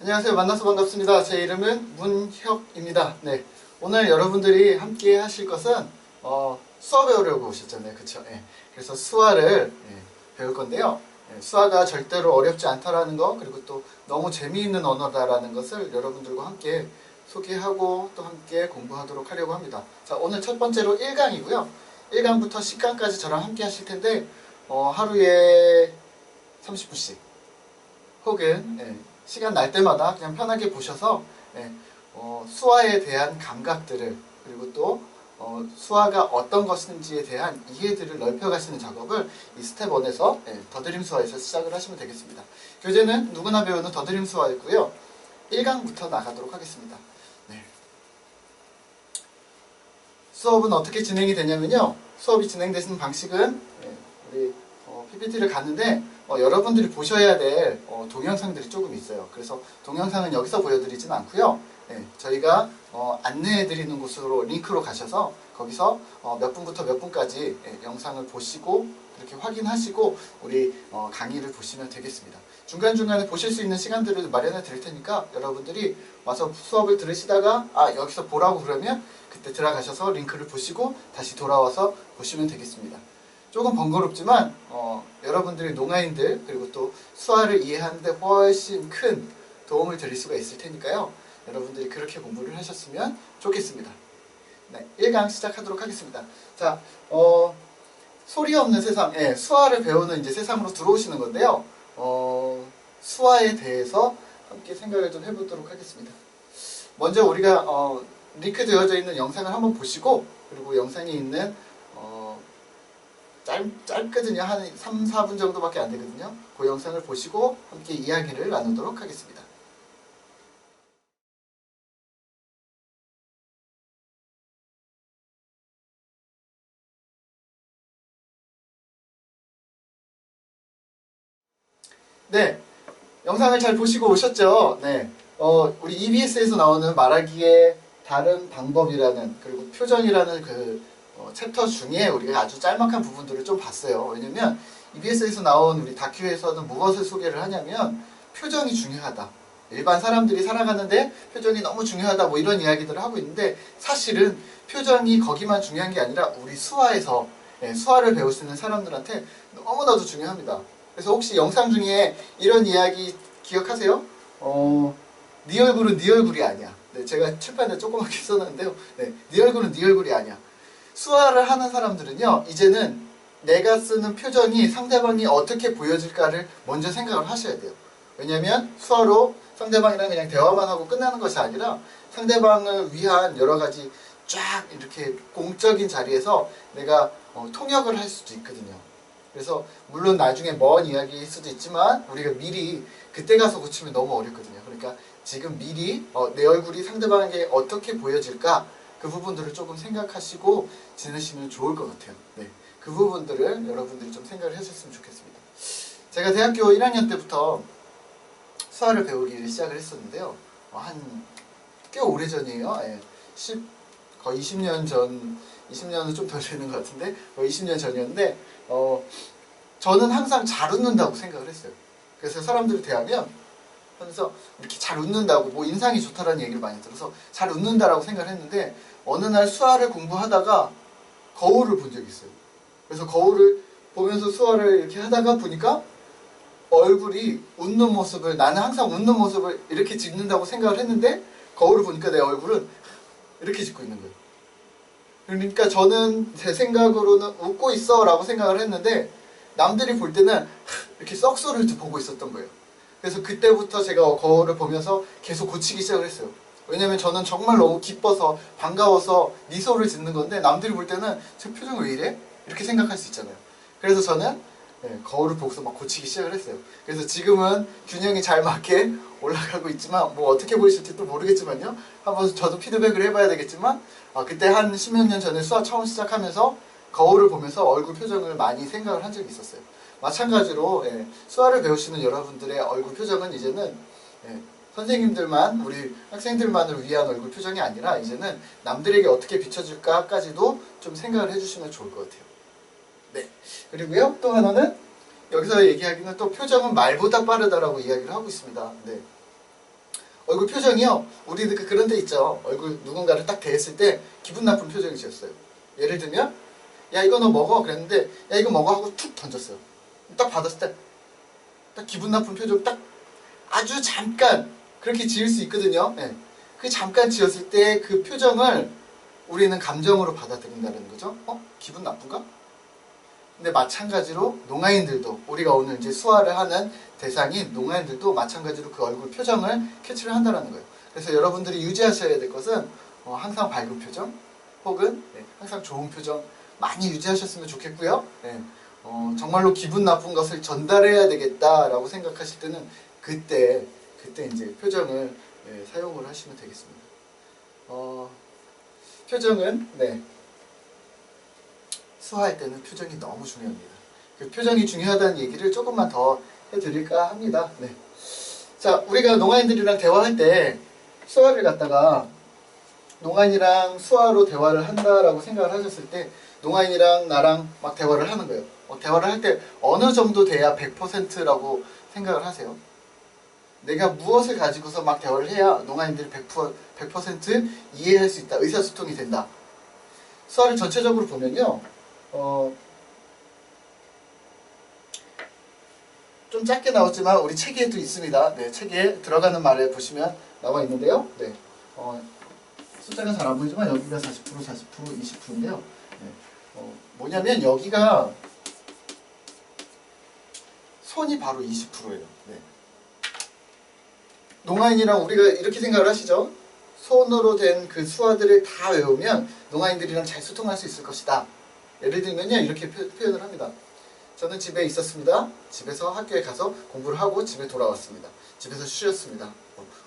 안녕하세요. 만나서 반갑습니다. 제 이름은 문혁입니다. 네, 오늘 여러분들이 함께 하실 것은 수화 배우려고 오셨잖아요. 그쵸? 예. 그래서 수화를 배울 건데요. 수화가 절대로 어렵지 않다라는 거, 그리고 또 너무 재미있는 언어다라는 것을 여러분들과 함께 소개하고 또 함께 공부하도록 하려고 합니다. 자, 오늘 첫 번째로 1강이고요. 1강부터 10강까지 저랑 함께 하실 텐데 하루에 30분씩 혹은 시간 날 때마다 그냥 편하게 보셔서 수화에 대한 감각들을, 그리고 또 수화가 어떤 것인지에 대한 이해들을 넓혀가시는 작업을 이 스텝 1에서 더드림 수화에서 시작을 하시면 되겠습니다. 교재는 누구나 배우는 더드림 수화이고요. 1강부터 나가도록 하겠습니다. 네. 수업은 어떻게 진행이 되냐면요. 수업이 진행되는 방식은 우리 PPT를 갔는데 여러분들이 보셔야 될 동영상들이 조금 있어요. 그래서 동영상은 여기서 보여드리진 않고요. 저희가 안내해드리는 곳으로 링크로 가셔서 거기서 몇 분부터 몇 분까지 영상을 보시고 그렇게 확인하시고 우리 강의를 보시면 되겠습니다. 중간중간에 보실 수 있는 시간들을 마련해 드릴 테니까 여러분들이 와서 수업을 들으시다가 여기서 보라고 그러면 그때 들어가셔서 링크를 보시고 다시 돌아와서 보시면 되겠습니다. 조금 번거롭지만 여러분들이 농아인들, 그리고 또 수화를 이해하는 데 훨씬 큰 도움을 드릴 수가 있을 테니까요. 여러분들이 그렇게 공부를 하셨으면 좋겠습니다. 네, 1강 시작하도록 하겠습니다. 자, 소리 없는 세상, 수화를 배우는 이제 세상으로 들어오시는 건데요. 수화에 대해서 함께 생각을 좀 해보도록 하겠습니다. 먼저 우리가 링크 되어져 있는 영상을 한번 보시고, 그리고 영상에 있는 짧거든요. 한 3, 4분 정도밖에 안 되거든요. 그 영상을 보시고 함께 이야기를 나누도록 하겠습니다. 네, 영상을 잘 보시고 오셨죠? 네, 우리 EBS에서 나오는 말하기의 다른 방법이라는, 그리고 표정이라는 그 챕터 중에 우리가 아주 짤막한 부분들을 좀 봤어요. 왜냐면 EBS에서 나온 우리 다큐에서는 무엇을 소개를 하냐면 표정이 중요하다. 일반 사람들이 살아가는데 표정이 너무 중요하다, 뭐 이런 이야기들을 하고 있는데, 사실은 표정이 거기만 중요한 게 아니라 우리 수화에서 수화를 배울 수 있는 사람들한테 너무나도 중요합니다. 그래서 혹시 영상 중에 이런 이야기 기억하세요? 네 얼굴은 네 얼굴이 아니야. 네, 제가 칠판에 조그맣게 써놨는데요. 네 얼굴은 네 얼굴이 아니야. 수화를 하는 사람들은요, 이제는 내가 쓰는 표정이 상대방이 어떻게 보여질까를 먼저 생각을 하셔야 돼요. 왜냐면 수화로 상대방이랑 그냥 대화만 하고 끝나는 것이 아니라 상대방을 위한 여러 가지 쫙 이렇게 공적인 자리에서 내가 통역을 할 수도 있거든요. 그래서 물론 나중에 먼 이야기일 수도 있지만 우리가 미리 그때 가서 고치면 너무 어렵거든요. 그러니까 지금 미리 내 얼굴이 상대방에게 어떻게 보여질까, 그 부분들을 조금 생각하시고 지내시면 좋을 것 같아요. 네, 그 부분들을 여러분들이 좀 생각을 해주셨으면 좋겠습니다. 제가 대학교 1학년 때부터 수화를 배우기 시작을 했었는데요. 한 꽤 오래전이에요. 거의 20년 전, 20년은 좀 덜 되는 것 같은데 거의 20년 전이었는데 저는 항상 잘 웃는다고 생각을 했어요. 그래서 사람들이 대하면 하면서 이렇게 잘 웃는다고, 뭐 인상이 좋다라는 얘기를 많이 들어서 잘 웃는다라고 생각을 했는데, 어느 날 수화를 공부하다가 거울을 본 적이 있어요. 그래서 거울을 보면서 수화를 이렇게 하다가 보니까 얼굴이 웃는 모습을, 나는 항상 웃는 모습을 이렇게 짓는다고 생각을 했는데 거울을 보니까 내 얼굴은 이렇게 짓고 있는 거예요. 그러니까 저는 제 생각으로는 웃고 있어 라고 생각을 했는데 남들이 볼 때는 이렇게 썩소를 보고 있었던 거예요. 그래서 그때부터 제가 거울을 보면서 계속 고치기 시작을 했어요. 왜냐면 저는 정말 너무 기뻐서 반가워서 미소를 짓는 건데 남들이 볼 때는 제 표정이 왜 이래? 이렇게 생각할 수 있잖아요. 그래서 저는 거울을 보고서 막 고치기 시작을 했어요. 그래서 지금은 균형이 잘 맞게 올라가고 있지만, 뭐 어떻게 보이실지 또 모르겠지만요. 한번 저도 피드백을 해봐야 되겠지만, 그때 한 10몇 년 전에 수화 처음 시작하면서 거울을 보면서 얼굴 표정을 많이 생각을 한 적이 있었어요. 마찬가지로 수화를 배우시는 여러분들의 얼굴 표정은 이제는 선생님들만, 우리 학생들만을 위한 얼굴 표정이 아니라 이제는 남들에게 어떻게 비춰줄까까지도 좀 생각을 해주시면 좋을 것 같아요. 네. 그리고요, 또 하나는 여기서 얘기하기는 또 표정은 말보다 빠르다라고 이야기를 하고 있습니다. 네. 얼굴 표정이요. 우리도 그런 데 있죠. 얼굴 누군가를 딱 대했을 때 기분 나쁜 표정이 지었어요. 예를 들면 야 이거 너 먹어 그랬는데 야 이거 먹어 하고 툭 던졌어요. 딱 받았을 때 딱 기분 나쁜 표정 딱 아주 잠깐 그렇게 지을 수 있거든요. 네. 그 잠깐 지었을 때 그 표정을 우리는 감정으로 받아들인다는 거죠. 기분 나쁜가? 근데 마찬가지로 농아인들도 우리가 오늘 이제 수화를 하는 대상인 농아인들도 마찬가지로 그 얼굴 표정을 캐치를 한다는 거예요. 그래서 여러분들이 유지하셔야 될 것은 항상 밝은 표정 혹은 항상 좋은 표정 많이 유지하셨으면 좋겠고요. 정말로 기분 나쁜 것을 전달해야 되겠다라고 생각하실 때는 그때 이제 표정을 사용을 하시면 되겠습니다. 표정은 수화할 때는 표정이 너무 중요합니다. 그 표정이 중요하다는 얘기를 조금만 더 해드릴까 합니다. 자, 우리가 농아인들이랑 대화할 때 수화를 갖다가 농아인이랑 수화로 대화를 한다라고 생각을 하셨을 때 농아인이랑 나랑 막 대화를 하는 거예요. 대화를 할 때 어느 정도 돼야 100%라고 생각을 하세요? 내가 무엇을 가지고서 막 대화를 해야 농아인들이 100% 이해할 수 있다. 의사소통이 된다. 수화를 전체적으로 보면요. 좀 짧게 나왔지만 우리 책에도 있습니다. 책에 들어가는 말에 보시면 나와 있는데요. 숫자가 잘 안 보이지만 여기가 40%, 20%인데요. 뭐냐면 여기가 손이 바로 20%예요. 농아인이랑 우리가 이렇게 생각을 하시죠? 손으로 된 그 수화들을 다 외우면 농아인들이랑 잘 소통할 수 있을 것이다. 예를 들면요, 이렇게 표현을 합니다. 저는 집에 있었습니다. 집에서 학교에 가서 공부를 하고 집에 돌아왔습니다. 집에서 쉬었습니다.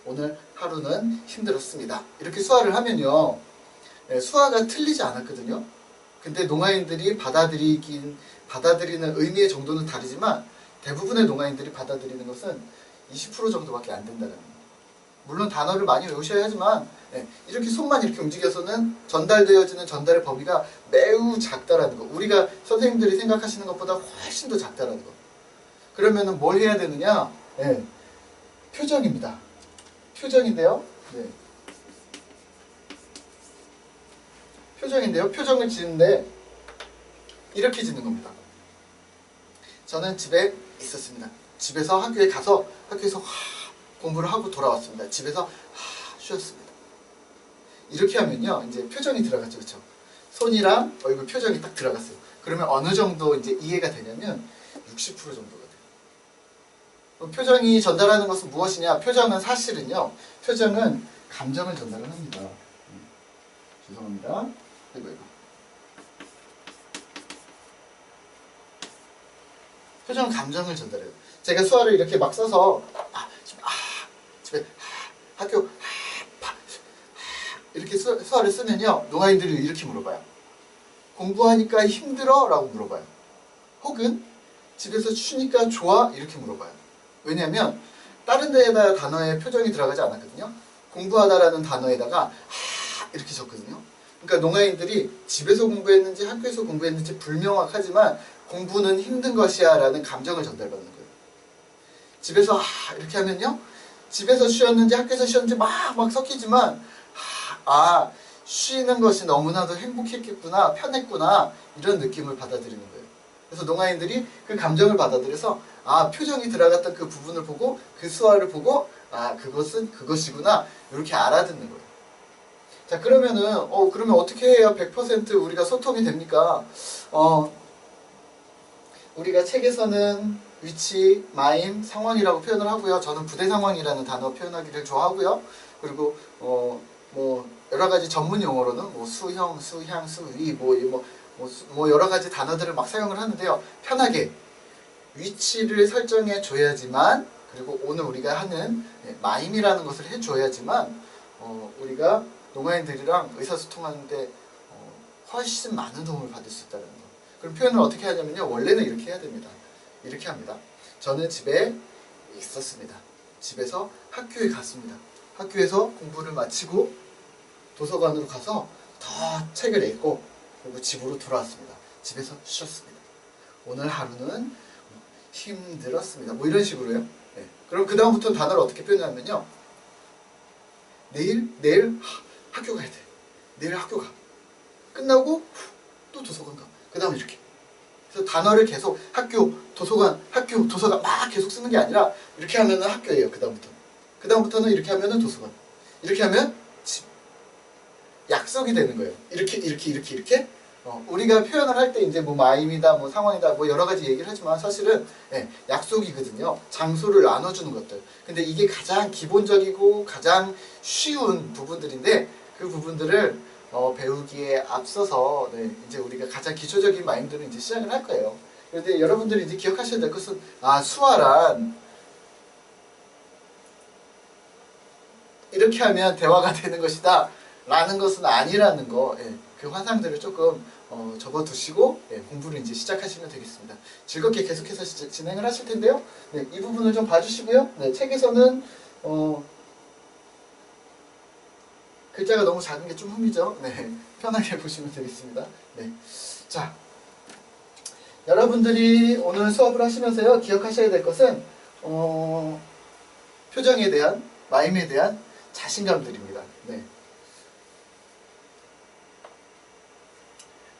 오늘 하루는 힘들었습니다. 이렇게 수화를 하면요, 수화가 틀리지 않았거든요. 근데 농아인들이 받아들이는 의미의 정도는 다르지만 대부분의 농아인들이 받아들이는 것은 20% 정도밖에 안 된다는 거예요. 물론 단어를 많이 외우셔야 하지만 이렇게 손만 이렇게 움직여서는 전달되어지는 전달의 범위가 매우 작다라는 거. 우리가 선생님들이 생각하시는 것보다 훨씬 더 작다라는 거. 그러면은 뭘 해야 되느냐? 표정입니다. 표정인데요. 표정인데요. 표정을 지는데 이렇게 짓는 겁니다. 저는 집에 있었습니다. 집에서 학교에 가서 학교에서 공부를 하고 돌아왔습니다. 집에서 쉬었습니다. 이렇게 하면요, 이제 표정이 들어갔죠, 그렇죠? 손이랑 얼굴 표정이 딱 들어갔어요. 그러면 어느 정도 이제 이해가 되냐면 60% 정도가 돼요. 표정이 전달하는 것은 무엇이냐? 표정은 사실은요, 표정은 감정을 전달을 합니다. 죄송합니다. 이거. 표정은 감정을 전달해요. 제가 수화를 이렇게 막 써서 집에 학교 이렇게 수화를 쓰면요, 농아인들이 이렇게 물어봐요. 공부하니까 힘들어? 라고 물어봐요. 혹은 집에서 쉬니까 좋아? 이렇게 물어봐요. 왜냐하면 다른 데에다 단어에 표정이 들어가지 않았거든요. 공부하다라는 단어에다가 이렇게 적거든요. 그러니까 농아인들이 집에서 공부했는지 학교에서 공부했는지 불명확하지만 공부는 힘든 것이야 라는 감정을 전달받는 거예요. 집에서 이렇게 하면요, 집에서 쉬었는지 학교에서 쉬었는지 막 섞이지만 쉬는 것이 너무나도 행복했겠구나, 편했구나, 이런 느낌을 받아들이는 거예요. 그래서 농아인들이 그 감정을 받아들여서 표정이 들어갔던 그 부분을 보고 그 수화를 보고 그것은 그것이구나, 이렇게 알아듣는 거예요. 자, 그러면은 그러면 어떻게 해야 100% 우리가 소통이 됩니까? 우리가 책에서는 위치, 마임, 상황이라고 표현을 하고요. 저는 부대 상황이라는 단어 표현하기를 좋아하고요. 그리고 뭐 여러 가지 전문 용어로는 뭐 수형, 수향, 수위, 뭐 여러 가지 단어들을 막 사용을 하는데요. 편하게 위치를 설정해 줘야지만, 그리고 오늘 우리가 하는 마임이라는 것을 해 줘야지만 우리가 농아인들이랑 의사소통하는데 훨씬 많은 도움을 받을 수 있다는 거. 그럼 표현을 어떻게 하냐면요, 원래는 이렇게 해야 됩니다. 이렇게 합니다. 저는 집에 있었습니다. 집에서 학교에 갔습니다. 학교에서 공부를 마치고 도서관으로 가서 더 책을 읽고 그리고 집으로 돌아왔습니다. 집에서 쉬었습니다. 오늘 하루는 힘들었습니다. 뭐 이런 식으로요. 그럼 그 다음부터는 단어를 어떻게 표현하면요, 내일 학교 가야 돼. 내일 학교 가. 끝나고 또 도서관 가. 그 다음에 이렇게. 그래서 단어를 계속 학교, 도서관, 학교, 도서관 막 계속 쓰는 게 아니라 이렇게 하면은 학교예요. 그 다음부터는 이렇게 하면은 도서관. 이렇게 하면 집. 약속이 되는 거예요. 이렇게. 우리가 표현을 할 때 이제 뭐 마임이다, 뭐 상황이다, 뭐 여러 가지 얘기를 하지만 사실은 약속이거든요. 장소를 나눠주는 것들. 근데 이게 가장 기본적이고 가장 쉬운 부분들인데 그 부분들을 배우기에 앞서서 이제 우리가 가장 기초적인 마임들을 이제 시작을 할 거예요. 그런데 여러분들이 이제 기억하셔야 될 것은 수화란 이렇게 하면 대화가 되는 것이다 라는 것은 아니라는 거, 그 환상들을 조금 접어두시고 공부를 이제 시작하시면 되겠습니다. 즐겁게 계속해서 진행을 하실 텐데요. 이 부분을 좀 봐주시고요. 책에서는 글자가 너무 작은 게 좀 흠이죠. 편하게 보시면 되겠습니다. 자, 여러분들이 오늘 수업을 하시면서요 기억하셔야 될 것은 표정에 대한, 마임에 대한 자신감들입니다.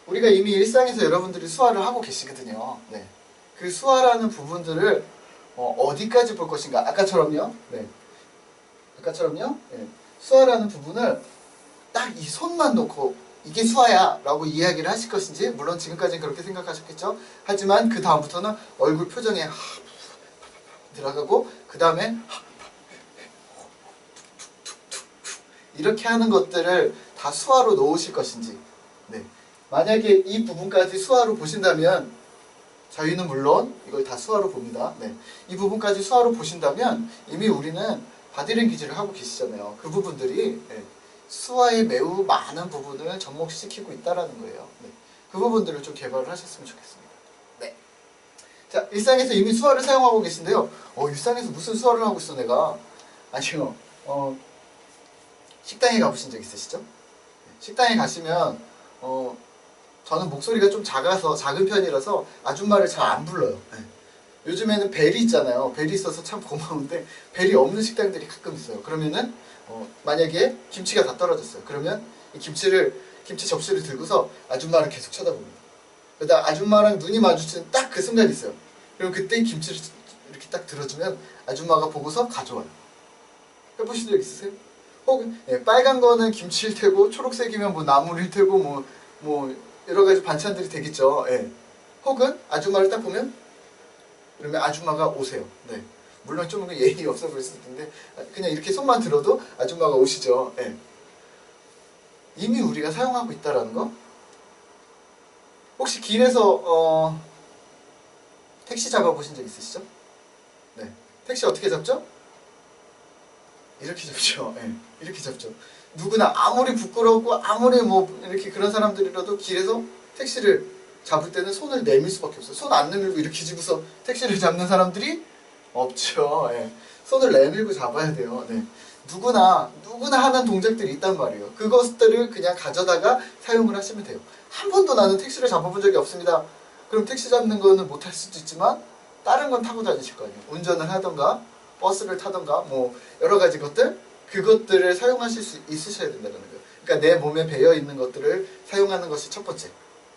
우리가 이미 일상에서 여러분들이 수화를 하고 계시거든요. 그 수화라는 부분들을 어디까지 볼 것인가? 아까처럼요. 수화라는 부분을 딱 이 손만 놓고 이게 수화야 라고 이야기를 하실 것인지, 물론 지금까지는 그렇게 생각하셨겠죠. 하지만 그 다음부터는 얼굴 표정에 들어가고 그 다음에 이렇게 하는 것들을 다 수화로 놓으실 것인지, 만약에 이 부분까지 수화로 보신다면, 저희는 물론 이걸 다 수화로 봅니다. 이 부분까지 수화로 보신다면 이미 우리는 바디랭귀지를 하고 계시잖아요. 그 부분들이 수화의 매우 많은 부분을 접목시키고 있다는 거예요. 그 부분들을 좀 개발을 하셨으면 좋겠습니다. 자, 일상에서 이미 수화를 사용하고 계신데요. 일상에서 무슨 수화를 하고 있어 내가? 아니요. 식당에 가보신 적 있으시죠? 식당에 가시면 저는 목소리가 좀 작은 편이라서 아줌마를 잘 안 불러요. 요즘에는 벨이 있잖아요. 벨이 있어서 참 고마운데 벨이 없는 식당들이 가끔 있어요. 그러면은 만약에 김치가 다 떨어졌어요. 그러면 이 김치 접시를 들고서 아줌마를 계속 쳐다봅니다. 그러다 아줌마랑 눈이 마주치는 딱 그 순간이 있어요. 그럼 그때 김치를 이렇게 딱 들어주면 아줌마가 보고서 가져와요. 해보신 적 있으세요? 혹은 빨간 거는 김치일 테고, 초록색이면 뭐 나물일 테고, 뭐 여러 가지 반찬들이 되겠죠. 혹은 아줌마를 딱 보면, 그러면 아줌마가 오세요. 물론 좀 예의 없어 보일 수 있는데 그냥 이렇게 손만 들어도 아줌마가 오시죠. 이미 우리가 사용하고 있다라는 거. 혹시 길에서 택시 잡아보신 적 있으시죠? 택시 어떻게 잡죠? 이렇게 잡죠. 이렇게 잡죠. 누구나 아무리 부끄럽고 아무리 뭐 이렇게 그런 사람들이라도 길에서 택시를 잡을 때는 손을 내밀 수밖에 없어요. 손 안 내밀고 이렇게 쥐고서 택시를 잡는 사람들이 없죠. 손을 내밀고 잡아야 돼요. 누구나 하는 동작들이 있단 말이에요. 그것들을 그냥 가져다가 사용을 하시면 돼요. 한 번도 나는 택시를 잡아본 적이 없습니다. 그럼 택시 잡는 거는 못할 수도 있지만 다른 건 타고 다니실 거 아니에요. 운전을 하던가 버스를 타던가 뭐 여러 가지 것들, 그것들을 사용하실 수 있으셔야 된다는 거예요. 그러니까 내 몸에 배어 있는 것들을 사용하는 것이 첫 번째.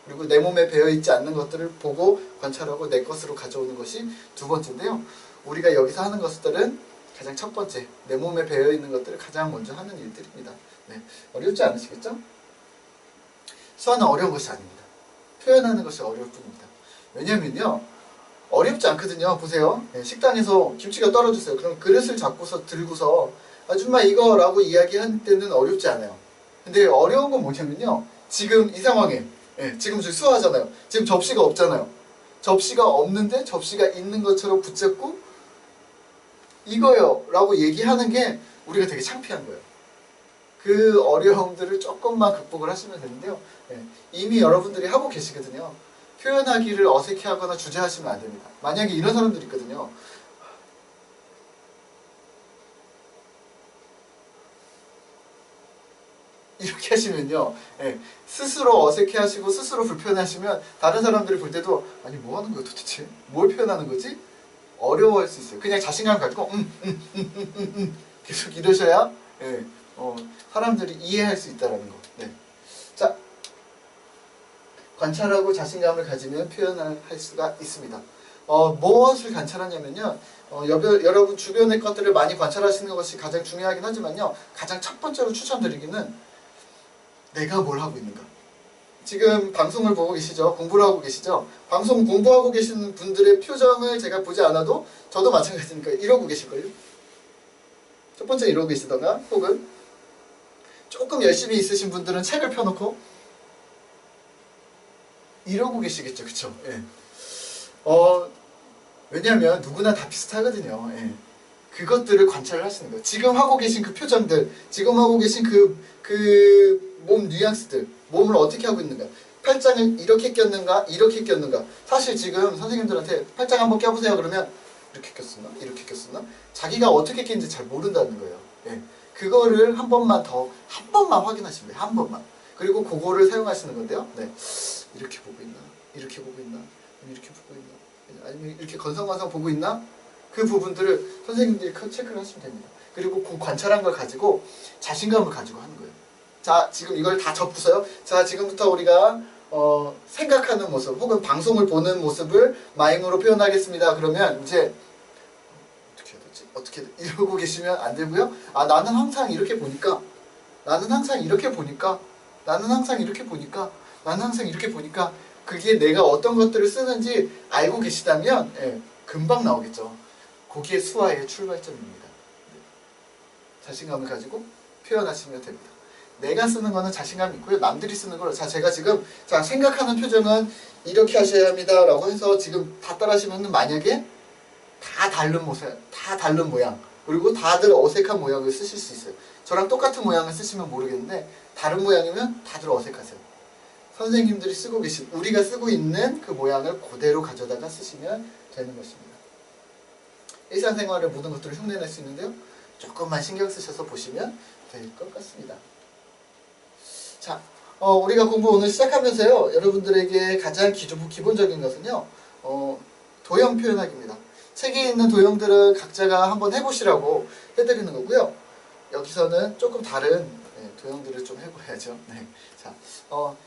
그리고 내 몸에 배어 있지 않는 것들을 보고 관찰하고 내 것으로 가져오는 것이 두 번째인데요. 우리가 여기서 하는 것들은 가장 첫 번째, 내 몸에 배어 있는 것들을 가장 먼저 하는 일들입니다. 어렵지 않으시겠죠? 수화는 어려운 것이 아닙니다. 표현하는 것이 어려울 뿐입니다. 왜냐면요, 어렵지 않거든요. 보세요. 식당에서 김치가 떨어졌어요. 그럼 그릇을 잡고서 들고서 아줌마 이거라고 이야기할 때는 어렵지 않아요. 근데 어려운 건 뭐냐면요, 지금 이 상황에 지금 저희 수화하잖아요. 지금 접시가 없잖아요. 접시가 없는데 접시가 있는 것처럼 붙잡고 이거요 라고 얘기하는 게 우리가 되게 창피한 거예요. 그 어려움들을 조금만 극복을 하시면 되는데요. 이미 여러분들이 하고 계시거든요. 표현하기를 어색해하거나 주저하시면 안 됩니다. 만약에 이런 사람들이 있거든요. 이렇게 하시면요, 스스로 어색해하시고 스스로 불편해하시면 다른 사람들이 볼 때도 아니 뭐 하는 거야 도대체? 뭘 표현하는 거지? 어려워할 수 있어요. 그냥 자신감 갖고 계속 이러셔야 사람들이 이해할 수 있다라는 거. 네. 자, 관찰하고 자신감을 가지면 표현을 할 수가 있습니다. 무엇을 관찰하냐면요. 여러분 주변의 것들을 많이 관찰하시는 것이 가장 중요하긴 하지만요. 가장 첫 번째로 추천드리기는 내가 뭘 하고 있는가. 지금 방송을 보고 계시죠? 공부를 하고 계시죠? 방송 공부하고 계시는 분들의 표정을 제가 보지 않아도 저도 마찬가지니까 이러고 계실걸요? 첫 번째 이러고 계시다가 혹은 조금 열심히 있으신 분들은 책을 펴놓고 이러고 계시겠죠, 그쵸? 예. 왜냐하면 누구나 다 비슷하거든요. 예. 그것들을 관찰을 하시는 거예요. 지금 하고 계신 그 표정들, 지금 하고 계신 그 몸 뉘앙스들, 몸을 어떻게 하고 있는가, 팔짱을 이렇게 꼈는가, 이렇게 꼈는가. 사실 지금 선생님들한테 팔짱 한번 껴보세요 그러면 이렇게 꼈었나, 이렇게 꼈었나, 자기가 어떻게 꼈는지 잘 모른다는 거예요. 예. 그거를 한 번만 확인하시면 돼요. 한 번만. 그리고 그거를 사용하시는 건데요. 네. 이렇게 보고 있나, 이렇게 보고 있나, 이렇게 보고 있나, 아니면 이렇게 건성건성 보고 있나, 그 부분들을 선생님들이 체크를 하시면 됩니다. 그리고 그 관찰한 걸 가지고 자신감을 가지고 하는 거예요. 자, 지금 이걸 다 적고서요. 자, 지금부터 우리가 생각하는 모습 혹은 방송을 보는 모습을 마임으로 표현하겠습니다. 그러면 이제 어떻게 해야 되지? 어떻게 이러고 계시면 안 되고요. 아, 나는 항상 이렇게 보니까, 나는 항상 이렇게 보니까, 나는 항상 이렇게 보니까, 나는 항상 이렇게 보니까, 그게 내가 어떤 것들을 쓰는지 알고 계시다면 예, 금방 나오겠죠. 그게 수화의 출발점입니다. 네. 자신감을 가지고 표현하시면 됩니다. 내가 쓰는 거는 자신감이 있고요. 남들이 쓰는 걸, 자, 제가 지금, 자, 생각하는 표정은 이렇게 하셔야 합니다 라고 해서 지금 다 따라하시면 만약에 다 다른 모습, 다 다른 모양, 그리고 다들 어색한 모양을 쓰실 수 있어요. 저랑 똑같은 모양을 쓰시면 모르겠는데 다른 모양이면 다들 어색하세요. 선생님들이 쓰고 계신, 우리가 쓰고 있는 그 모양을 그대로 가져다가 쓰시면 되는 것입니다. 일상생활의 모든 것들을 흉내낼 수 있는데요. 조금만 신경 쓰셔서 보시면 될 것 같습니다. 자, 우리가 공부 오늘 시작하면서요. 여러분들에게 가장 기본적인 것은요. 도형 표현하기입니다. 책에 있는 도형들은 각자가 한번 해보시라고 해드리는 거고요. 여기서는 조금 다른 도형들을 좀 해봐야죠. 네. 자,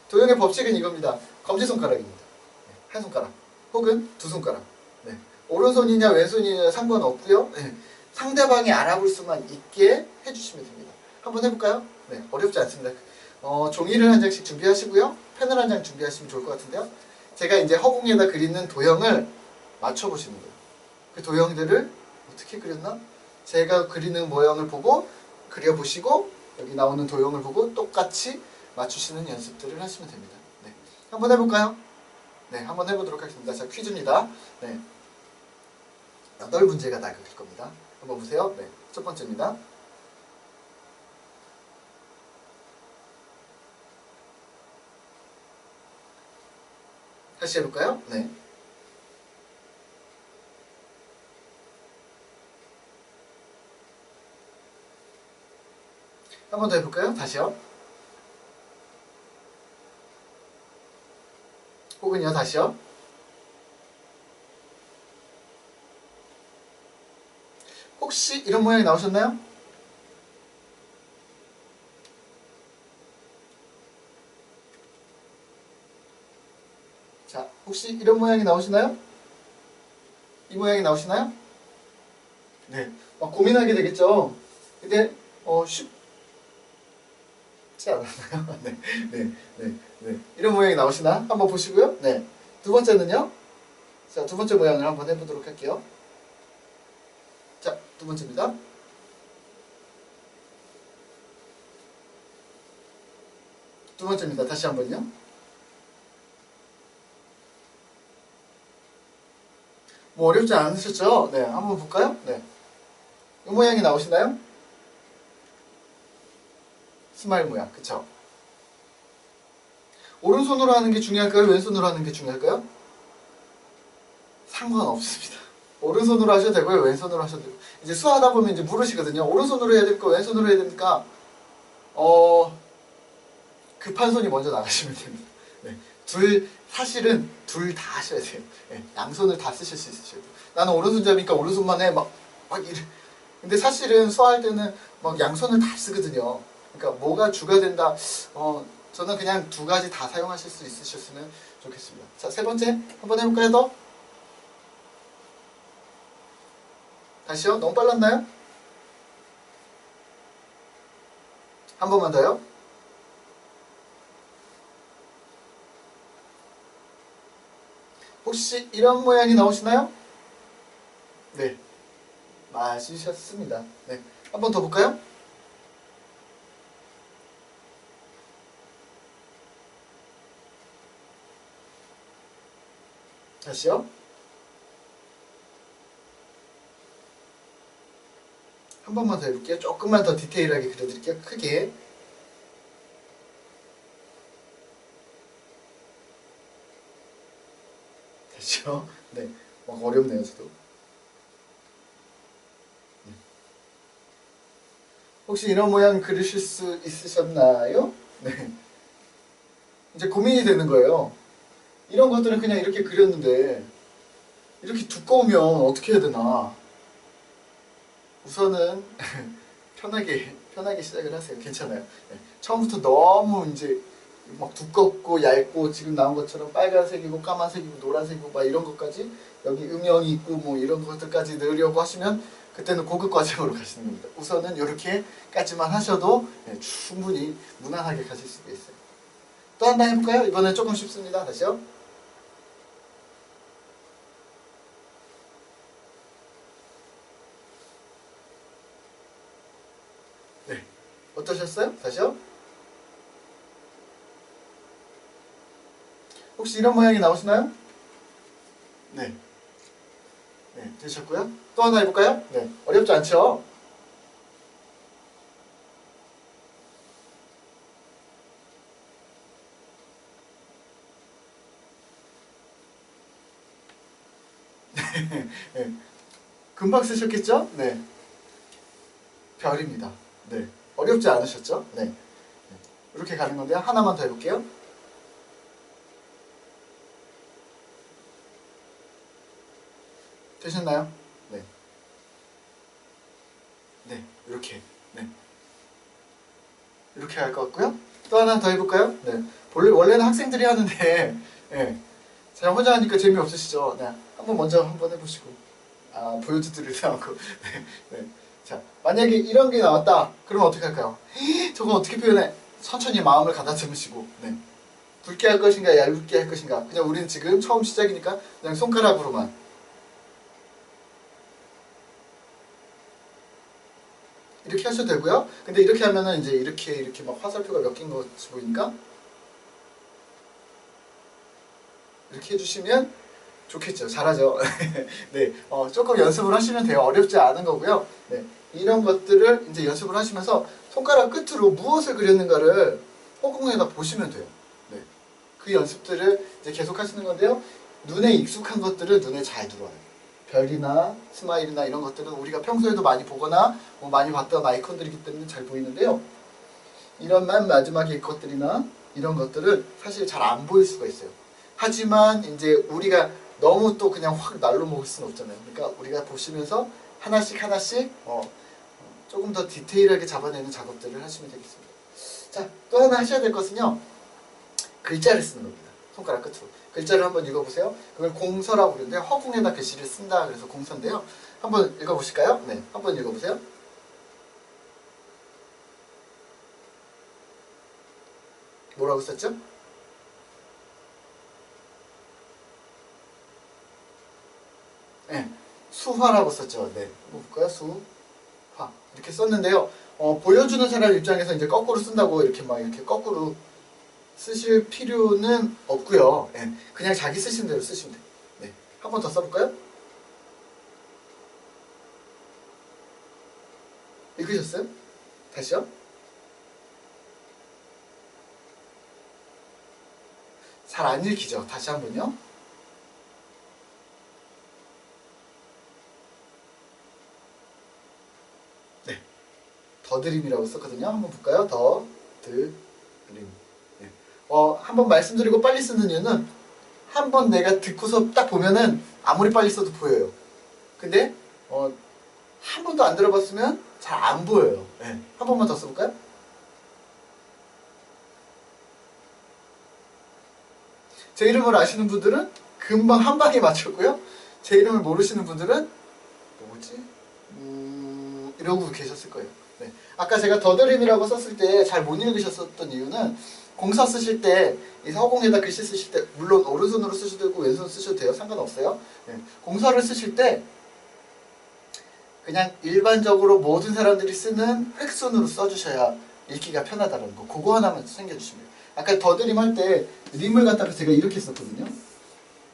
도형의 법칙은 이겁니다. 검지손가락입니다. 네. 한 손가락 혹은 두 손가락. 네. 오른손이냐 왼손이냐 상관없고요. 네. 상대방이 알아볼 수만 있게 해주시면 됩니다. 한번 해볼까요? 네. 어렵지 않습니다. 종이를 한 장씩 준비하시고요. 펜을 한 장 준비하시면 좋을 것 같은데요. 제가 이제 허공에다 그리는 도형을 맞춰보시는 거예요. 그 도형들을 어떻게 그렸나? 제가 그리는 모양을 보고 그려보시고 여기 나오는 도형을 보고 똑같이 맞추시는 연습들을 하시면 됩니다. 네. 한번 해볼까요? 네, 한번 해보도록 하겠습니다. 자, 퀴즈입니다. 네. 8문제가 나갈 겁니다. 한번 보세요. 네, 첫 번째입니다. 다시 해볼까요? 네. 한 번 더 해볼까요? 다시요. 혹은요, 다시요. 혹시 이런 모양이 나오셨나요? 자, 혹시 이런 모양이 나오시나요? 이 모양이 나오시나요? 네, 막 고민하게 되겠죠. 근데 쉽지 않았나요? 네, 네, 네, 네. 이런 모양이 나오시나? 한번 보시고요. 네. 두 번째는요. 자, 두 번째 모양을 한번 해보도록 할게요. 자, 두 번째입니다. 두 번째입니다. 다시 한번요. 뭐 어렵지 않으셨죠? 네, 한번 볼까요? 네. 이 모양이 나오시나요? 스마일 모양, 그쵸? 오른손으로 하는 게 중요할까요? 왼손으로 하는 게 중요할까요? 상관없습니다. 오른손으로 하셔도 되고요, 왼손으로 하셔도 되고. 이제 수하다 보면 이제 물으시거든요. 오른손으로 해야 됩니까? 왼손으로 해야 됩니까? 급한 손이 먼저 나가시면 됩니다. 네. 사실은 둘 다 하셔야 돼요. 네. 양손을 다 쓰실 수 있으셔야 돼요. 나는 오른손잡이니까 오른손만 해. 막 이래. 근데 사실은 수화할 때는 막 양손을 다 쓰거든요. 그러니까 뭐가 주가 된다. 저는 그냥 두 가지 다 사용하실 수 있으셨으면 좋겠습니다. 자, 세 번째 한번 해볼까요? 더? 다시요? 너무 빨랐나요? 한 번만 더요? 혹시 이런 모양이 나오시나요? 네, 맞으셨습니다. 네, 한 번 더 볼까요? 다시요. 한 번만 더 해볼게요. 조금만 더 디테일하게 그려드릴게요. 크게. 되죠? 네, 어렵네요, 저도. 혹시 이런 모양 그리실 수 있으셨나요? 네. 이제 고민이 되는 거예요. 이런 것들은 그냥 이렇게 그렸는데 이렇게 두꺼우면 어떻게 해야 되나? 우선은 편하게 시작을 하세요. 괜찮아요. 네. 처음부터 너무 이제 막 두껍고 얇고 지금 나온 것처럼 빨간색이고 까만색이고 노란색이고 막 이런 것까지 여기 음영이 있고 뭐 이런 것들까지 넣으려고 하시면 그때는 고급 과정으로 가시는 겁니다. 우선은 이렇게까지만 하셔도 네, 충분히 무난하게 가실 수가 있어요. 또 한 번 해볼까요? 이번엔 조금 쉽습니다. 다시요. 네. 어떠셨어요? 다시요. 혹시 이런 모양이 나오시나요? 네. 네, 되셨고요. 또 하나 해볼까요? 네. 어렵지 않죠? 네. 금방 쓰셨겠죠? 네. 별입니다. 네. 어렵지 않으셨죠? 네. 네. 이렇게 가는 건데요. 하나만 더 해볼게요. 되셨나요? 네. 네. 이렇게. 네. 이렇게 할 것 같고요. 또 하나 더 해볼까요? 네. 원래는 학생들이 하는데, 네. 제가 혼자 하니까 재미없으시죠? 네. 한번 먼저 한번 해보시고. 보여드리려고 하고. 네. 네. 자, 만약에 이런 게 나왔다. 그러면 어떻게 할까요? 저거 어떻게 표현해? 천천히 마음을 가다듬으시고. 네. 굵게 할 것인가, 얇게 할 것인가. 그냥 우리는 지금 처음 시작이니까 그냥 손가락으로만. 이렇게 하셔도 되고요. 근데 이렇게 하면은 이제 이렇게 막 화살표가 몇 개인 것 같이 보이니까 이렇게 해주시면 좋겠죠. 잘하죠. 네, 조금 연습을 하시면 돼요. 어렵지 않은 거고요. 네, 이런 것들을 이제 연습을 하시면서 손가락 끝으로 무엇을 그렸는가를 허공에다 보시면 돼요. 네, 그 연습들을 이제 계속 하시는 건데요. 눈에 익숙한 것들은 눈에 잘 들어와요. 별이나 스마일이나 이런 것들은 우리가 평소에도 많이 보거나 뭐 많이 봤던 아이콘들이기 때문에 잘 보이는데요. 이런 맨 마지막에 것들이나 이런 것들은 사실 잘 안 보일 수가 있어요. 하지만 이제 우리가 너무 또 그냥 확 날로 먹을 수는 없잖아요. 그러니까 우리가 보시면서 하나씩 하나씩 조금 더 디테일하게 잡아내는 작업들을 하시면 되겠습니다. 자, 또 하나 하셔야 될 것은요. 글자를 쓰는 겁니다. 손가락 끝으로. 글자를 한번 읽어보세요. 그걸 공서라고 그러는데 허공에다 글씨를 쓴다 그래서 공서인데요. 한번 읽어보실까요? 네, 한번 읽어보세요. 뭐라고 썼죠? 네, 수화라고 썼죠. 네, 한번 볼까요? 수화 이렇게 썼는데요. 보여주는 사람 입장에서 이제 거꾸로 쓴다고 이렇게 막 이렇게 거꾸로 쓰실 필요는 없고요. 네, 그냥 자기 쓰신 대로 쓰시면 돼요. 네, 한 번 더 써볼까요? 읽으셨어요? 다시요? 잘 안 읽히죠? 다시 한 번요. 네, 더드림이라고 썼거든요. 한번 볼까요? 더드림. 네. 한번 말씀드리고 빨리 쓰는 이유는 한 번 내가 듣고서 딱 보면은 아무리 빨리 써도 보여요. 근데 한 번도 안 들어봤으면 잘 안 보여요. 네. 한 번만 더 써볼까요? 제 이름을 아시는 분들은 금방 한 방에 맞췄고요. 제 이름을 모르시는 분들은 뭐지? 이러고 계셨을 거예요. 네. 아까 제가 더드림이라고 썼을 때 잘 못 읽으셨었던 이유는 공서 쓰실 때 이 서공에다 글씨 쓰실 때 물론 오른손으로 쓰셔도 되고 왼손 쓰셔도 돼요. 상관없어요. 네. 공서를 쓰실 때 그냥 일반적으로 모든 사람들이 쓰는 획순으로 써주셔야 읽기가 편하다는 거. 그거 하나만 챙겨주시면 돼요. 아까 더드림 할 때 림을 갖다가 제가 이렇게 썼거든요.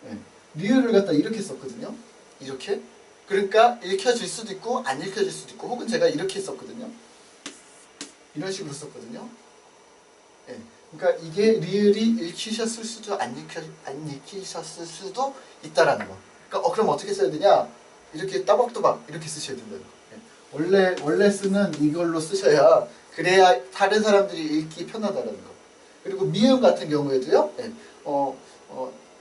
네. 리을을 갖다 이렇게 썼거든요. 이렇게. 그러니까 읽혀질 수도 있고 안 읽혀질 수도 있고 혹은 제가 이렇게 썼거든요. 이런 식으로 썼거든요. 네. 그러니까 이게 리을이 읽히셨을 수도 안 읽히셨을 수도 있다라는 거. 그러니까 그럼 어떻게 써야 되냐? 이렇게 따박따박 이렇게 쓰셔야 된다는 거. 네. 원래 쓰는 이걸로 쓰셔야 그래야 다른 사람들이 읽기 편하다라는 거. 그리고 미음 같은 경우에도요. 네.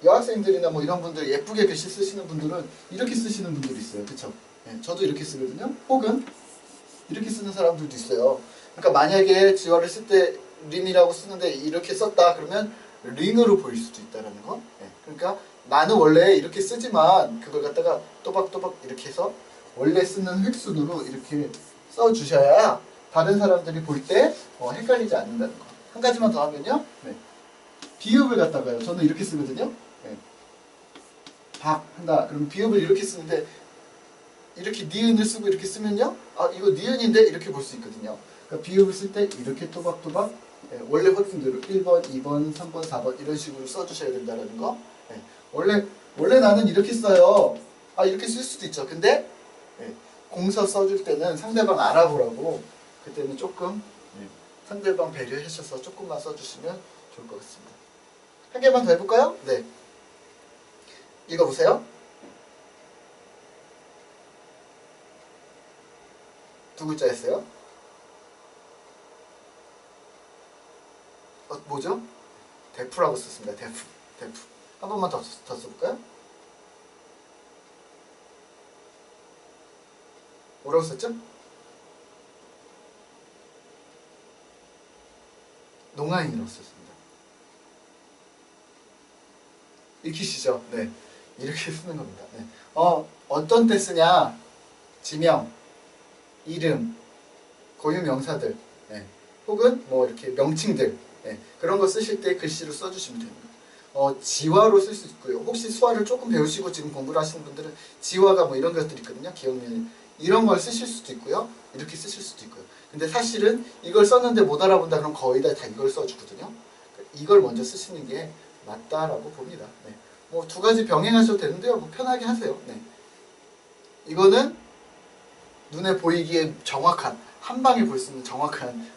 여학생들이나 뭐 이런 분들 예쁘게 글씨 쓰시는 분들은 이렇게 쓰시는 분들이 있어요. 그쵸? 네, 저도 이렇게 쓰거든요. 혹은 이렇게 쓰는 사람들도 있어요. 그러니까 만약에 지화를 쓸 때 린이라고 쓰는데 이렇게 썼다 그러면 린으로 보일 수도 있다는 거. 네, 그러니까 나는 원래 이렇게 쓰지만 그걸 갖다가 또박또박 이렇게 해서 원래 쓰는 획순으로 이렇게 써주셔야 다른 사람들이 볼 때 헷갈리지 않는다는 거. 한 가지만 더 하면요. 네. 비읍을 갖다가요. 저는 이렇게 쓰거든요. 네. 박 한다. 그럼 비읍을 이렇게 쓰는데 이렇게 니은을 쓰고 이렇게 쓰면요. 아 이거 니은인데 이렇게 볼 수 있거든요. 그러니까 비읍을 쓸 때 이렇게 또박또박 네. 원래 확인대로 1번, 2번, 3번, 4번 이런 식으로 써주셔야 된다는 거. 네. 원래 나는 이렇게 써요. 아 이렇게 쓸 수도 있죠. 근데 네. 공서 써줄 때는 상대방 알아보라고 그때는 조금 네. 상대방 배려하셔서 조금만 써주시면 좋을 것 같습니다. 한 개만 더 해볼까요? 네. 읽어보세요. 두 글자였어요? 뭐죠? 대프라고 썼습니다. 대프. 한 번만 더 써볼까요? 뭐라고 썼죠? 농아인이라고 썼습니다. 읽히시죠? 네. 이렇게 쓰는 겁니다. 네. 어떤 때 쓰냐? 지명, 이름, 고유명사들, 네. 혹은 뭐 이렇게 명칭들, 네. 그런 거 쓰실 때 글씨로 써주시면 됩니다. 지화로 쓸 수 있고요. 혹시 수화를 조금 배우시고 지금 공부를 하시는 분들은 지화가 뭐 이런 것들이 있거든요. 기억면 이런 걸 쓰실 수도 있고요. 이렇게 쓰실 수도 있고요. 근데 사실은 이걸 썼는데 못 알아본다 그럼 거의 다 이걸 써주거든요. 이걸 먼저 쓰시는 게 맞다라고 봅니다. 네. 뭐 두 가지 병행하셔도 되는데요. 뭐 편하게 하세요. 네. 이거는 눈에 보이기에 정확한 한 방에 볼 수 있는 정확한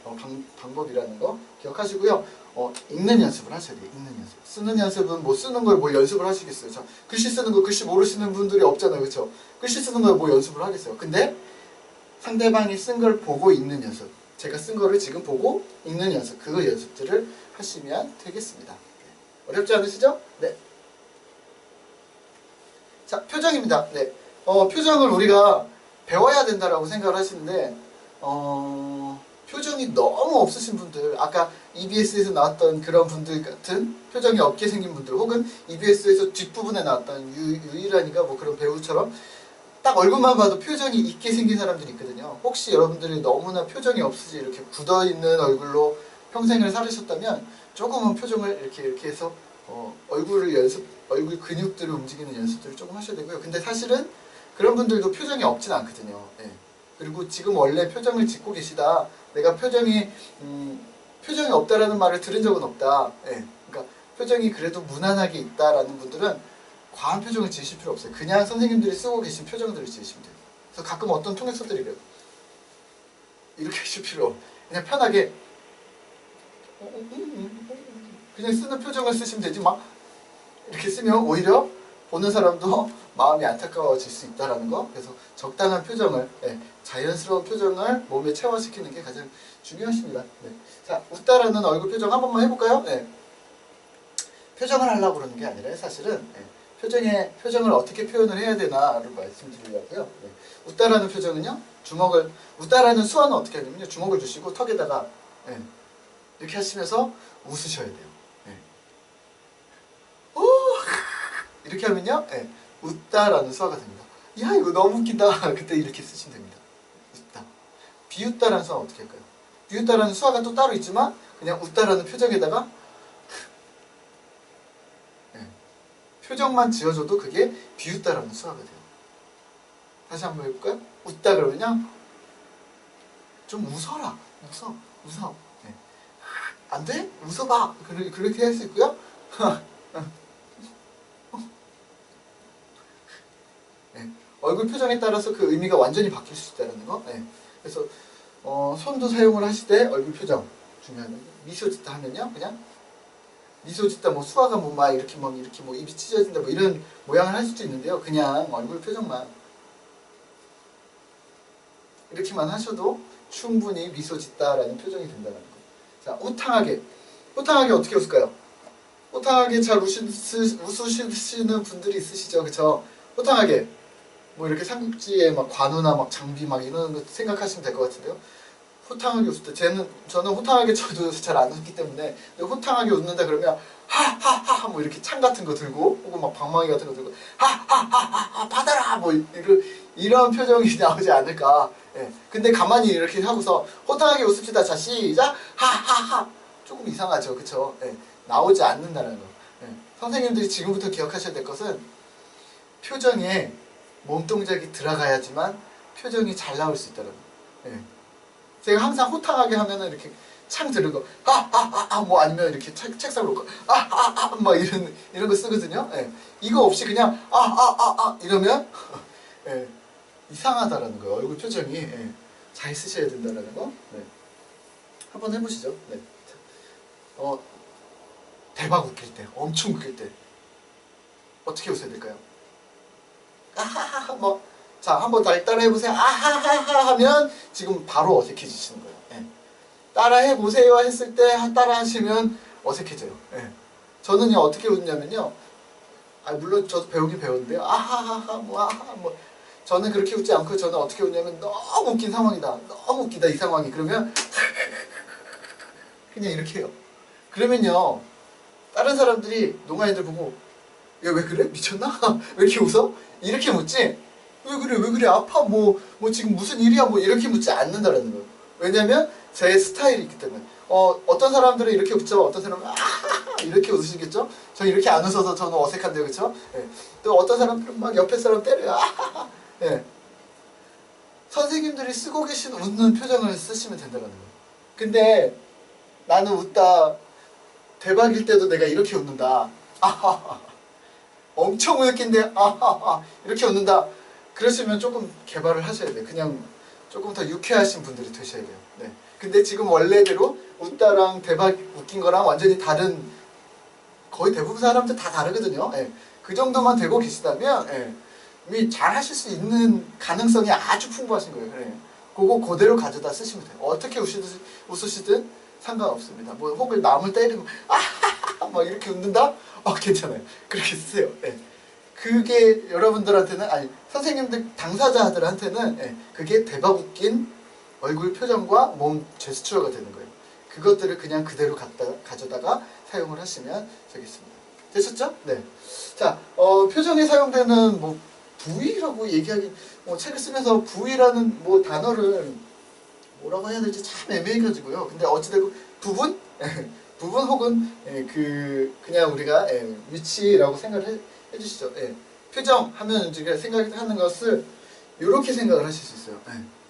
방법이라는 거 기억하시고요. 읽는 연습을 하셔야 돼요. 읽는 연습. 쓰는 연습은 뭐 쓰는 걸 뭘 연습을 하시겠어요. 자, 글씨 쓰는 거 글씨 모르시는 분들이 없잖아요. 그렇죠? 글씨 쓰는 걸 뭐 연습을 하겠어요. 근데 상대방이 쓴 걸 보고 읽는 연습. 제가 쓴 거를 지금 보고 읽는 연습. 그 연습들을 하시면 되겠습니다. 네. 어렵지 않으시죠? 네. 자, 표정입니다. 네. 표정을 우리가 배워야 된다라고 생각을 하시는데 표정이 너무 없으신 분들, 아까 EBS에서 나왔던 그런 분들 같은 표정이 없게 생긴 분들, 혹은 EBS에서 뒷부분에 나왔던 유일하니까 뭐 그런 배우처럼 딱 얼굴만 봐도 표정이 있게 생긴 사람들이 있거든요. 혹시 여러분들이 너무나 표정이 없으시 이렇게 굳어있는 얼굴로 평생을 살으셨다면 조금은 표정을 이렇게 해서 얼굴 근육들을 움직이는 연습들을 조금 하셔야 되고요. 근데 사실은 그런 분들도 표정이 없진 않거든요. 네. 그리고 지금 원래 표정을 짓고 계시다. 내가 표정이 없다라는 말을 들은 적은 없다. 네. 그러니까 표정이 그래도 무난하게 있다라는 분들은 과한 표정을 지으실 필요 없어요. 그냥 선생님들이 쓰고 계신 표정들을 지으시면 돼요. 그래서 가끔 어떤 통역사들이 그래요. 이렇게 하실 필요 그냥 편하게 그냥 쓰는 표정을 쓰시면 되지 막 이렇게 쓰면 오히려 보는 사람도 마음이 안타까워질 수 있다는 거. 그래서 적당한 표정을 자연스러운 표정을 몸에 체화시키는 게 가장 중요하십니다. 네. 자, 웃다라는 얼굴 표정 한 번만 해볼까요? 네. 표정을 하려고 그러는 게 아니라 사실은 표정을 어떻게 표현을 해야 되나를 말씀드리려고요. 네. 웃다라는 표정은요, 웃다라는 수화는 어떻게 하냐면요, 주먹을 주시고 턱에다가 네, 이렇게 하시면서 웃으셔야 돼요. 네. 오! 이렇게 하면요, 네, 웃다라는 수화가 됩니다. 야, 이거 너무 웃긴다. 그때 이렇게 쓰시면 됩니다. 웃다. 비웃다라는 수화는 어떻게 할까요? 비웃다라는 수화가 또 따로 있지만 그냥 웃다라는 표정에다가 네, 표정만 지어줘도 그게 비웃다라는 수화가 돼요. 다시 한번 해볼까요? 웃다 그러면요, 좀 웃어라. 웃어. 네. 안 돼? 웃어봐. 그렇게 할 수 있고요. 네. 얼굴 표정에 따라서 그 의미가 완전히 바뀔 수 있다는 거. 네. 그래서 손도 사용을 하실 때 얼굴 표정 중요한. 미소 짓다 하면요, 그냥 미소 짓다 뭐 수화가 뭐 막 이렇게 뭐 입이 찢어진다 뭐 이런 모양을 할 수도 있는데요. 그냥 얼굴 표정만 이렇게만 하셔도 충분히 미소 짓다라는 표정이 된다는 거. 자, 호탕하게 어떻게 웃을까요? 호탕하게 잘 웃으시는 분들이 있으시죠, 그쵸? 호탕하게 뭐 이렇게 삼국지에 막 관우나 막 장비 막 이런 거 생각하시면 될 것 같은데요. 호탕하게 웃을 때 저는 호탕하게 저도 잘 안 웃기 때문에 호탕하게 웃는다 그러면 하하하하 뭐 이렇게 창 같은 거 들고 혹은 막 방망이 같은 거 들고 하하하하 받아라 뭐 이런 표정이 나오지 않을까. 예. 근데 가만히 이렇게 하고서 호탕하게 웃읍시다. 자, 시작. 하하하. 조금 이상하죠, 그쵸? 예. 나오지 않는다는 거. 예. 선생님들이 지금부터 기억하셔야 될 것은 표정에 몸동작이 들어가야지만 표정이 잘 나올 수 있다는 거. 예. 제가 항상 호탕하게 하면은 이렇게 창 들고 뭐 아니면 이렇게 책상을 놓고 막 이런 거 쓰거든요. 예. 이거 없이 그냥 이러면 예. 이상하다라는 거예요. 얼굴 표정이. 예. 잘 쓰셔야 된다라는 거. 네. 한번 해보시죠. 네. 대박 웃길 때, 엄청 웃길 때 어떻게 웃어야 될까요? 아하하 뭐, 자, 한번 따라 해보세요. 아하하하 하면 지금 바로 어색해지시는 거예요. 예. 따라 해보세요 했을 때 따라 하시면 어색해져요. 예. 저는요, 어떻게 웃냐면요, 물론 저도 배우긴 배웠는데요, 아하하하 뭐 저는 그렇게 웃지 않고 저는 어떻게 웃냐면 너무 웃긴 상황이다, 너무 웃기다 이 상황이. 그러면 그냥 이렇게 해요. 그러면요, 다른 사람들이 농아인들 보고 야, 왜 그래? 미쳤나? 왜 이렇게 웃어? 이렇게 묻지? 왜 그래? 아파? 뭐 지금 무슨 일이야? 뭐 이렇게 묻지 않는다라는 거예요. 왜냐면 제 스타일이 있기 때문에. 어떤 사람들은 이렇게 웃죠. 어떤 사람은 이렇게 웃으시겠죠? 저 이렇게 안 웃어서 저는 어색한데요, 그렇죠? 예. 또 어떤 사람들은 막 옆에 사람 때려요. 예. 선생님들이 쓰고 계신 웃는 표정을 쓰시면 된다는 거예요. 근데 나는 웃다 대박일 때도 내가 이렇게 웃는다. 엄청 웃긴데 이렇게 웃는다. 그러시면 조금 개발을 하셔야 돼요. 그냥 조금 더 유쾌하신 분들이 되셔야 돼요. 네. 근데 지금 원래대로 웃다랑 대박 웃긴 거랑 완전히 다른, 거의 대부분 사람들 다 다르거든요. 예. 그 정도만 되고 계시다면 이미 잘 하실 수 있는 가능성이 아주 풍부하신 거예요. 예. 그거 그대로 가져다 쓰시면 돼요. 어떻게 웃으시든 상관없습니다. 뭐 혹은 남을 때리고 막 이렇게 웃는다? 괜찮아요. 그렇게 쓰세요. 예. 그게 여러분들한테는, 아니 선생님들 당사자들한테는 그게 대박 웃긴 얼굴 표정과 몸 제스처가 되는 거예요. 그것들을 그냥 그대로 가져다가 사용을 하시면 되겠습니다. 되셨죠? 네. 자, 표정에 사용되는 뭐 부위라고 얘기하기, 책을 쓰면서 부위라는 뭐 단어를 뭐라고 해야 될지 참 애매해가지고요. 근데 어찌되고 부분? 부분 혹은 그냥 우리가 위치라고 생각을 해주시죠. 표정 하면 우리가 생각하는 것을 이렇게 생각을 하실 수 있어요.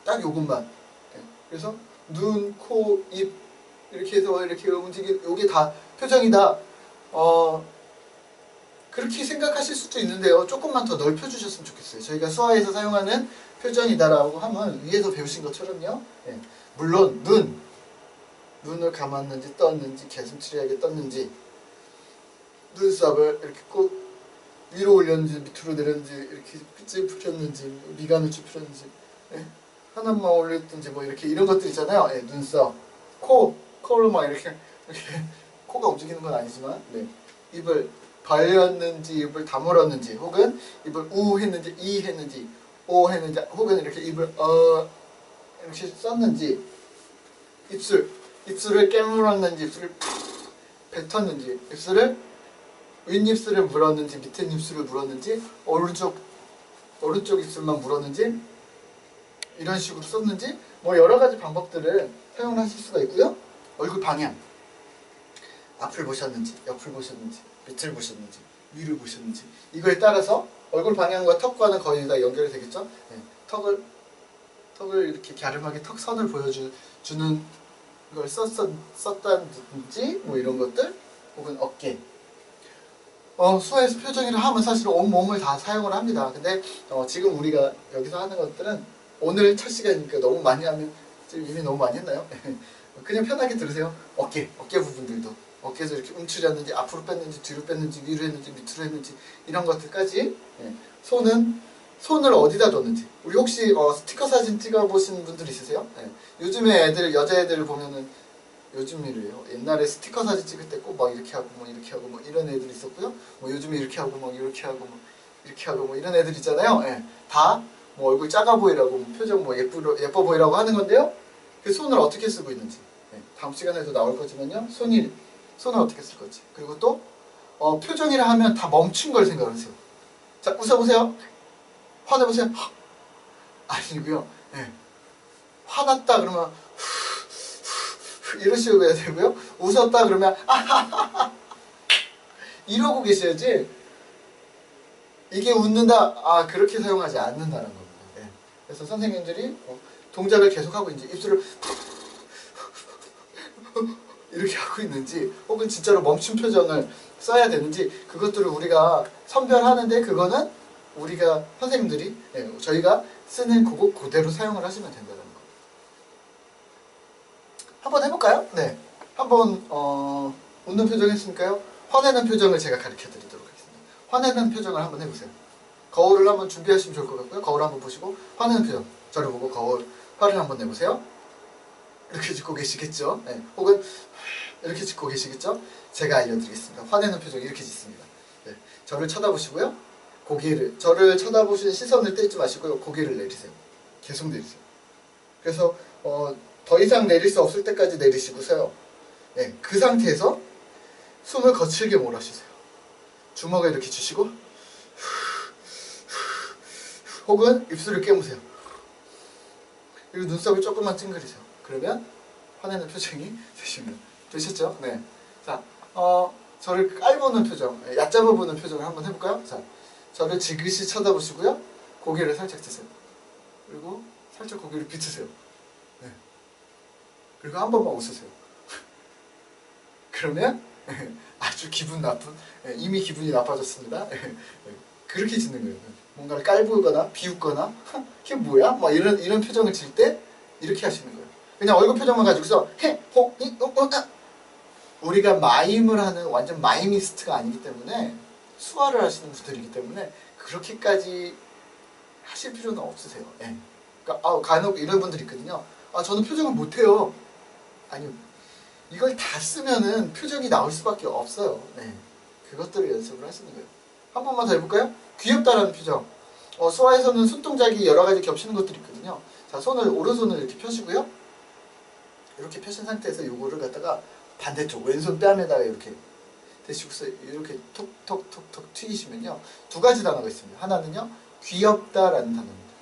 딱 요것만. 그래서 눈, 코, 입 이렇게 해서 이렇게 움직이는 요게 다 표정이다. 그렇게 생각하실 수도 있는데요. 조금만 더 넓혀주셨으면 좋겠어요. 저희가 수화에서 사용하는 표정이다라고 하면 위에서 배우신 것처럼요. 물론 눈을 감았는지 떴는지 개슴츠레하게 떴는지 눈썹을 이렇게 꼭 위로 올렸는지 밑으로 내렸는지 이렇게 찌푸렸는지 미간을 찌푸렸는지 하나만 올렸든지 뭐 이렇게 이런 것들 있잖아요. 눈썹, 코를 막 이렇게 코가 움직이는 건 아니지만 입을 벌렸는지 입을 다물었는지 혹은 입을 우 했는지 이 했는지 오 했는지 혹은 이렇게 입을 이렇게 썼는지 입술을 깨물었는지 입술을 뱉었는지 윗입술을 물었는지 밑에 입술을 물었는지 오른쪽 입술만 물었는지 이런 식으로 썼는지 뭐 여러가지 방법들을 사용하실 수가 있고요. 얼굴 방향 앞을 보셨는지 옆을 보셨는지 밑을 보셨는지 위를 보셨는지 이거에 따라서 얼굴 방향과 턱과는 거의 다 연결이 되겠죠. 네. 턱을 이렇게 갸름하게 턱선을 보여주는 걸 썼다든지 뭐 이런 것들 혹은 어깨 수화에서 표정이라 하면 사실 온몸을 다 사용을 합니다. 근데 지금 우리가 여기서 하는 것들은 오늘 첫 시간이니까 너무 많이 하면 지금 이미 너무 많이 했나요? 그냥 편하게 들으세요. 어깨 부분들도 어깨에서 이렇게 움츠렸는지 앞으로 뺐는지 뒤로 뺐는지 위로 했는지 밑으로 했는지 이런 것들까지 손을 어디다 뒀는지 우리 혹시 스티커 사진 찍어보신 분들 있으세요? 요즘에 여자애들 보면은 요즘이래요. 옛날에 스티커 사진 찍을 때 꼭 막 이렇게 하고 뭐 이렇게 하고 뭐 이런 애들 있었고요. 뭐 요즘에 이렇게 하고 막 이렇게 하고 뭐 이렇게 하고 뭐 이런 애들 있잖아요. 다 뭐 얼굴 작아 보이라고 뭐 표정 뭐 예뻐 보이라고 하는 건데요. 그 손을 어떻게 쓰고 있는지 다음 시간에도 나올 거지만요. 손을 어떻게 쓸 건지 그리고 또 표정이라 하면 다 멈춘 걸 생각하세요. 자 웃어보세요. 화내보세요. 아니고요. 화났다 그러면 이런 식으로 해야 되고요. 웃었다 그러면 이러고 계셔야지 이게 웃는다 그렇게 사용하지 않는다는 겁니다. 그래서 선생님들이 동작을 계속하고 이제 입술을 이렇게 하고 있는지 혹은 진짜로 멈춘 표정을 써야 되는지 그것들을 우리가 선별하는데 그거는 우리가 선생님들이 저희가 쓰는 그거 그대로 사용을 하시면 된다는 거. 한번 해볼까요? 네. 한번 웃는 표정 했으니까요. 화내는 표정을 제가 가르쳐 드리도록 하겠습니다. 화내는 표정을 한번 해보세요. 거울을 한번 준비하시면 좋을 것 같고요. 거울 한번 보시고 화내는 표정 저를 보고 화를 한번 내보세요. 이렇게 짓고 계시겠죠? 혹은 이렇게 짓고 계시겠죠? 제가 알려드리겠습니다. 화내는 표정 이렇게 짓습니다. 저를 쳐다보시고요. 저를 쳐다보시는 시선을 떼지 마시고요. 고개를 내리세요. 계속 내리세요. 그래서 더 이상 내릴 수 없을 때까지 내리시고서요. 그 상태에서 숨을 거칠게 몰아쉬세요. 주먹을 이렇게 주시고 혹은 입술을 깨무세요. 그리고 눈썹을 조금만 찡그리세요. 그러면 화내는 표정이 되셨죠? 네. 자, 저를 깔보는 표정, 얕잡아 보는 표정을 한번 해볼까요? 자, 저를 지그시 쳐다보시고요. 고개를 살짝 드세요. 그리고 살짝 고개를 비트세요. 그리고 한 번만 웃으세요. 그러면 아주 기분 나쁜, 이미 기분이 나빠졌습니다. 그렇게 짓는 거예요. 뭔가를 깔보거나 비웃거나 이게 뭐야? 막 이런 표정을 질 때 이렇게 하시는 거예요. 그냥 얼굴 표정만 가지고서 우리가 마임을 하는 완전 마이미스트가 아니기 때문에 수화를 하시는 분들이기 때문에 그렇게까지 하실 필요는 없으세요. 그러니까 간혹 이런 분들이 있거든요. 저는 표정을 못해요. 아니요. 이걸 다 쓰면은 표정이 나올 수밖에 없어요. 그것들을 연습을 하시는 거예요. 한 번만 더 해볼까요? 귀엽다라는 표정. 수화에서는 손동작이 여러 가지 겹치는 것들이 있거든요. 자, 오른손을 이렇게 펴시고요. 이렇게 펴신 상태에서 요거를 갖다가 반대쪽 왼손 뺨에다가 이렇게 대시고서 이렇게 톡톡톡톡 튀기시면요. 두 가지 단어가 있습니다. 하나는요. 귀엽다라는 단어입니다.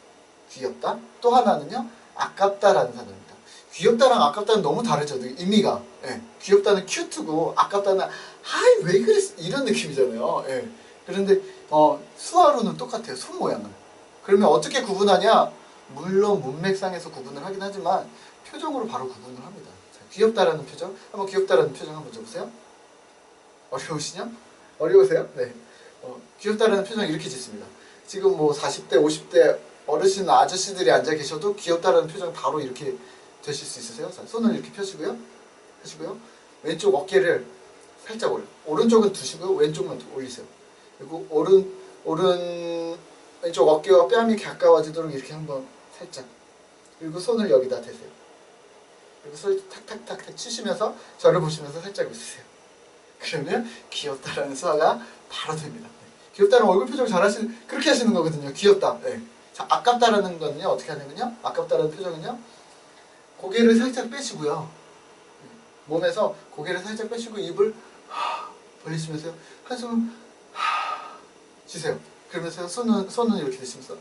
귀엽다. 또 하나는요. 아깝다라는 단어입니다. 귀엽다랑 아깝다는 너무 다르죠. 의미가. 귀엽다는 큐트고 아깝다는 아이 왜 그랬어 이런 느낌이잖아요. 그런데 수화로는 똑같아요. 손 모양은. 그러면 어떻게 구분하냐? 물론 문맥상에서 구분을 하긴 하지만 표정으로 바로 구분을 합니다. 자, 귀엽다라는 표정. 한번 귀엽다라는 표정 한번 줘보세요. 어려우시냐? 어려우세요? 네. 귀엽다라는 표정 이렇게 짓습니다. 지금 뭐 40대, 50대 어르신 아저씨들이 앉아 계셔도 귀엽다라는 표정 바로 이렇게 되실 수 있으세요? 자, 손을 이렇게 펴시고요. 왼쪽 어깨를 살짝 오른쪽은 두시고요. 왼쪽만 올리세요. 그리고 왼쪽 어깨와 뺨이 가까워지도록 이렇게 한번 살짝. 그리고 손을 여기다 대세요. 그리고 손을 탁탁탁 치시면서 저를 보시면서 살짝 웃으세요. 그러면 귀엽다라는 수화가 바로 됩니다. 네. 귀엽다는 얼굴 표정 잘 하시는, 그렇게 하시는 거거든요. 귀엽다. 네. 자, 아깝다라는 거는요, 어떻게 하냐면요, 아깝다라는 표정은요, 고개를 살짝 빼시고요, 몸에서 고개를 살짝 빼시고 입을 벌리시면서요, 한숨을 쉬세요. 그러면서 손은 이렇게 드시면서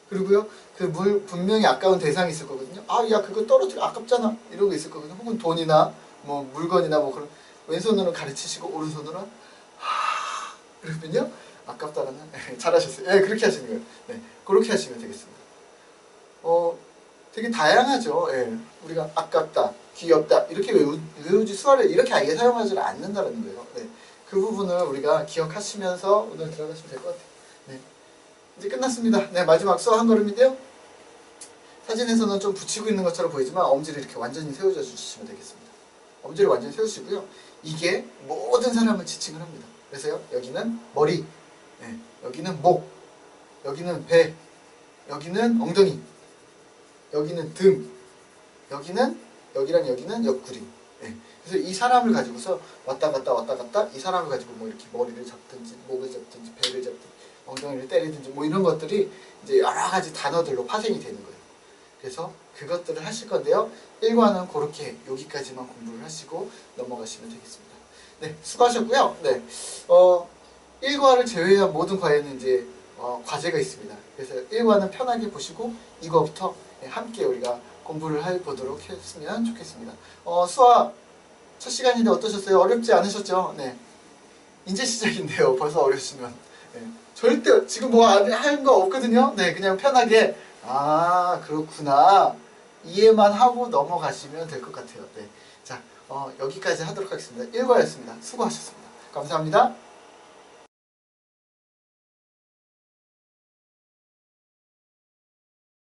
그리고요, 그 분명히 아까운 대상이 있을 거거든요. 아, 야, 그거 떨어뜨려 아깝잖아, 이런 거 있을 거거든요. 혹은 돈이나 뭐 물건이나 뭐 그런, 왼손으로 가르치시고 오른손으로 그러면요, 아깝다라는 잘하셨어요. 예, 그렇게 하시는 거예요. 네, 그렇게 하시면 되겠습니다. 되게 다양하죠. 예, 우리가 아깝다, 귀엽다 이렇게 외우지, 수화를 이렇게 아예 사용하지 않는다는 거예요. 네, 그 부분을 우리가 기억하시면서 오늘 들어가시면 될 것 같아요. 네, 이제 끝났습니다. 네, 마지막 수화 한 걸음인데요. 사진에서는 좀 붙이고 있는 것처럼 보이지만 엄지를 이렇게 완전히 세워져 주시면 되겠습니다. 엄지를 완전히 세우시고요. 이게 모든 사람을 지칭을 합니다. 그래서요, 여기는 머리, 네, 여기는 목, 여기는 배, 여기는 엉덩이, 여기는 등, 여기랑 여기는 옆구리. 네. 그래서 이 사람을 가지고서 왔다 갔다 이 사람을 가지고 뭐 이렇게 머리를 잡든지 목을 잡든지 배를 잡든지 엉덩이를 때리든지 뭐 이런 것들이 이제 여러 가지 단어들로 파생이 되는 거예요. 그래서 그것들을 하실 건데요. 1과는 그렇게 여기까지만 공부를 하시고 넘어가시면 되겠습니다. 네, 수고하셨고요. 네, 1과를 제외한 모든 과에는 이제 과제가 있습니다. 그래서 1과는 편하게 보시고 2과부터 함께 우리가 공부를 해보도록 했으면 좋겠습니다. 수화 첫 시간인데 어떠셨어요? 어렵지 않으셨죠? 네, 이제 시작인데요. 벌써 어려우시면 네, 절대 지금 뭐 할 거 없거든요. 네, 그냥 편하게 아, 그렇구나, 이해만 하고 넘어가시면 될 것 같아요. 네, 자, 여기까지 하도록 하겠습니다. 1과였습니다. 수고하셨습니다. 감사합니다.